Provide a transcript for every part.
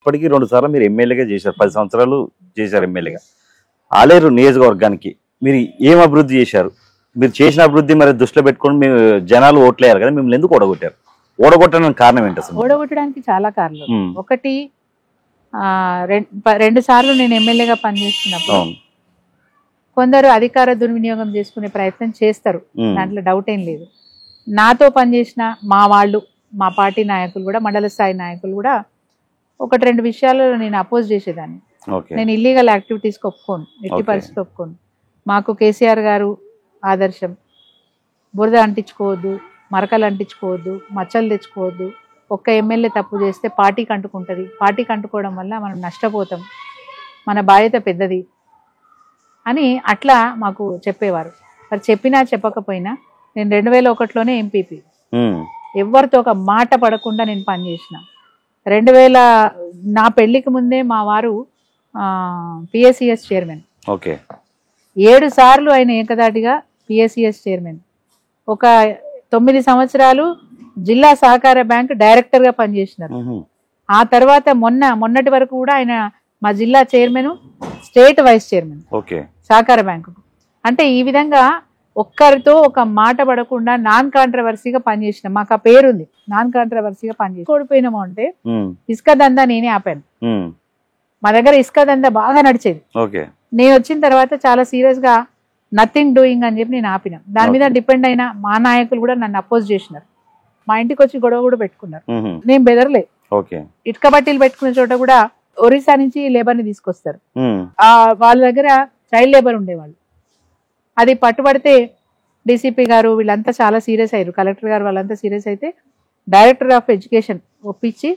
ఇప్పటికీ 2 సార్లు మీరు ఎమ్మెల్యేగా చేశారు, 10 సంవత్సరాలు చేశారు ఎమ్మెల్యేగా. ఆలేరు నియోజకవర్గానికి మీరు ఏం అభివృద్ధి చేశారు? మీరు చేసిన అభివృద్ధి మరి దృష్టిలో పెట్టుకొని మీరు జనాలు ఓట్లేయారు కదా, మిమ్మల్ని ఎందుకు ఓడగొట్టారు? ఓడగొట్టడానికి కారణం ఏంటి అసలు? ఓడగొట్టడానికి చాలా కారణాలు. ఒకటి, 2 సార్లు నేను ఎమ్మెల్యేగా పనిచేస్తున్నప్పుడు కొందరు అధికార దుర్వినియోగం చేసుకునే ప్రయత్నం చేస్తారు, దాంట్లో డౌట్ ఏం లేదు. నాతో పనిచేసిన మా వాళ్ళు, మా పార్టీ నాయకులు కూడా, మండల స్థాయి నాయకులు కూడా 1-2 విషయాలలో నేను అపోజ్ చేసేదాన్ని. నేను ఇల్లీగల్ యాక్టివిటీస్కి ఒప్పుకోను, ఎట్టి పరిస్థితి ఒప్పుకోను. మాకు కేసీఆర్ గారు ఆదర్శం. బురద అంటించుకోవద్దు, మరకలు అంటించుకోవద్దు, మచ్చలు తెచ్చుకోవద్దు. ఒక్క ఎమ్మెల్యే తప్పు చేస్తే పార్టీకి అంటుకుంటుంది, పార్టీకి అంటుకోవడం వల్ల మనం నష్టపోతాం, మన బాధ్యత పెద్దది అని అట్లా మాకు చెప్పేవారు. మరి చెప్పినా చెప్పకపోయినా నేను 2001లోనే ఎంపీపీ, ఎవరితో ఒక మాట పడకుండా నేను పనిచేసిన. 2000 నా పెళ్లికి ముందే మా వారు పిఎస్సిఎస్ చైర్మన్. 7 సార్లు ఆయన ఏకదాటిగా పిఎస్సిఎస్ చైర్మన్. ఒక 9 సంవత్సరాలు జిల్లా సహకార బ్యాంక్ డైరెక్టర్గా పనిచేసినారు. ఆ తర్వాత మొన్నటి వరకు కూడా ఆయన మా జిల్లా చైర్మన్, స్టేట్ వైస్ చైర్మన్ సహకార బ్యాంకు. అంటే ఈ విధంగా ఒక్కరితో ఒక మాట పడకుండా నాన్ కాంట్రవర్సీగా పనిచేసిన, మాకు ఆ పేరుంది, నాన్ కాంట్రవర్సీగా పనిచేసి. ఓడిపోయినాము అంటే ఇసుక దందా నేనే ఆపాను. మా దగ్గర ఇసుక దందా బాగా నడిచేది. నేను వచ్చిన తర్వాత చాలా సీరియస్ గా నథింగ్ డూయింగ్ అని చెప్పి నేను ఆపిన. దాని మీద డిపెండ్ అయిన మా నాయకులు కూడా నన్ను అపోజ్ చేసినారు. మా ఇంటికి వచ్చి గొడవ కూడా పెట్టుకున్నారు. నేను బెదరలే. ఇటుక బట్టీలు పెట్టుకునే చోట కూడా ఒరిస్సా నుంచి లేబర్ ని తీసుకొస్తారు. వాళ్ళ దగ్గర చైల్డ్ లేబర్ ఉండేవాళ్ళు. అది పట్టుబడితే డీసీపీ గారు వీళ్ళంతా చాలా సీరియస్ అయ్యారు, కలెక్టర్ గారు వాళ్ళంతా సీరియస్ అయితే డైరెక్టర్ ఆఫ్ ఎడ్యుకేషన్ ఒప్పించి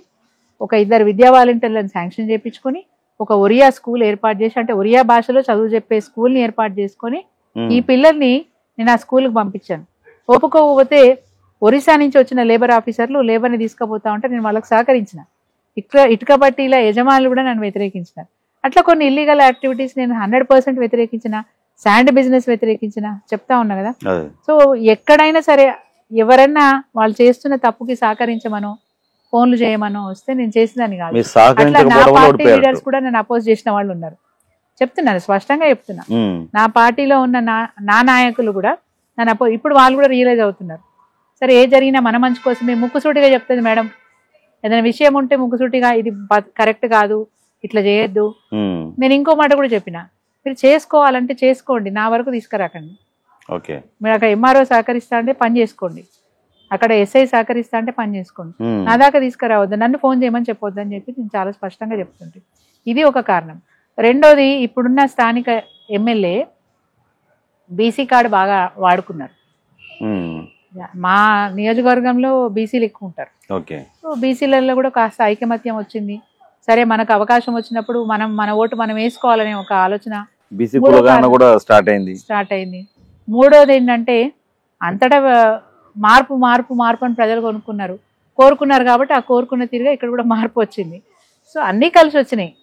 ఒక 2 విద్యా వాలంటీర్లను శాంక్షన్ చేయించుకొని ఒక ఒరియా స్కూల్ ఏర్పాటు చేసి, అంటే ఒరియా భాషలో చదువు చెప్పే స్కూల్ని ఏర్పాటు చేసుకొని ఈ పిల్లల్ని నేను ఆ స్కూల్కి పంపించాను. ఒప్పుకోకపోతే ఒరిస్సా నుంచి వచ్చిన లేబర్ ఆఫీసర్లు లేబర్ని తీసుకుపోతా ఉంటే నేను వాళ్ళకి సహకరించిన. ఇటుక బట్టీల యజమానులు కూడా నన్ను వ్యతిరేకించినారు. అట్లా కొన్ని ఇల్లీగల్ యాక్టివిటీస్ నేను 100% వ్యతిరేకించిన, శాండ్ బిజినెస్ వ్యతిరేకించిన, చెప్తా ఉన్నా కదా. సో ఎక్కడైనా సరే ఎవరన్నా వాళ్ళు చేస్తున్న తప్పుకి సహకరించమనో ఫోన్లు చేయమనో వస్తే నేను చేసేదాన్ని కాదు. అట్లా నా పార్టీ లీడర్స్ కూడా నన్ను అపోజ్ చేసిన వాళ్ళు ఉన్నారు. చెప్తున్నాను, స్పష్టంగా చెప్తున్నా. నా పార్టీలో ఉన్న నా నాయకులు కూడా నన్ను ఇప్పుడు వాళ్ళు కూడా రియలైజ్ అవుతున్నారు. సరే ఏ జరిగినా మన మంచి కోసమే. ముక్కుసూటిగా చెప్తుంది మేడం, ఏదైనా విషయం ఉంటే ముక్కుసూటిగా ఇది కరెక్ట్ కాదు, ఇట్లా చేయొద్దు. నేను ఇంకో మాట కూడా చెప్పిన, మీరు చేసుకోవాలంటే చేసుకోండి, నా వరకు తీసుకురాకండి. మీరు అక్కడ ఎంఆర్ఓ సహకరిస్తా అంటే పని చేసుకోండి, అక్కడ ఎస్ఐ సహకరిస్తా అంటే పని చేసుకోండి, నా దాకా తీసుకురావద్దు, నన్ను ఫోన్ చేయమని చెప్పొద్దు అని చెప్పి నేను చాలా స్పష్టంగా చెప్తుంటే ఇది ఒక కారణం. రెండోది, ఇప్పుడున్న స్థానిక ఎమ్మెల్యే బీసీ కార్డు బాగా వాడుకున్నారు. మా నియోజకవర్గంలో బీసీలు ఎక్కువ ఉంటారు. సో బీసీలలో కూడా కాస్త ఐకమత్యం వచ్చింది. సరే మనకు అవకాశం వచ్చినప్పుడు మన ఓటు మనం వేసుకోవాలనే ఒక ఆలోచన స్టార్ట్ అయింది. మూడోది ఏంటంటే అంతటా మార్పు మార్పు మార్పు అని ప్రజలు కోరుకున్నారు కాబట్టి ఆ కోరుకున్న తీరుగా ఇక్కడ కూడా మార్పు వచ్చింది. సో అన్నీ కలిసి వచ్చినాయి.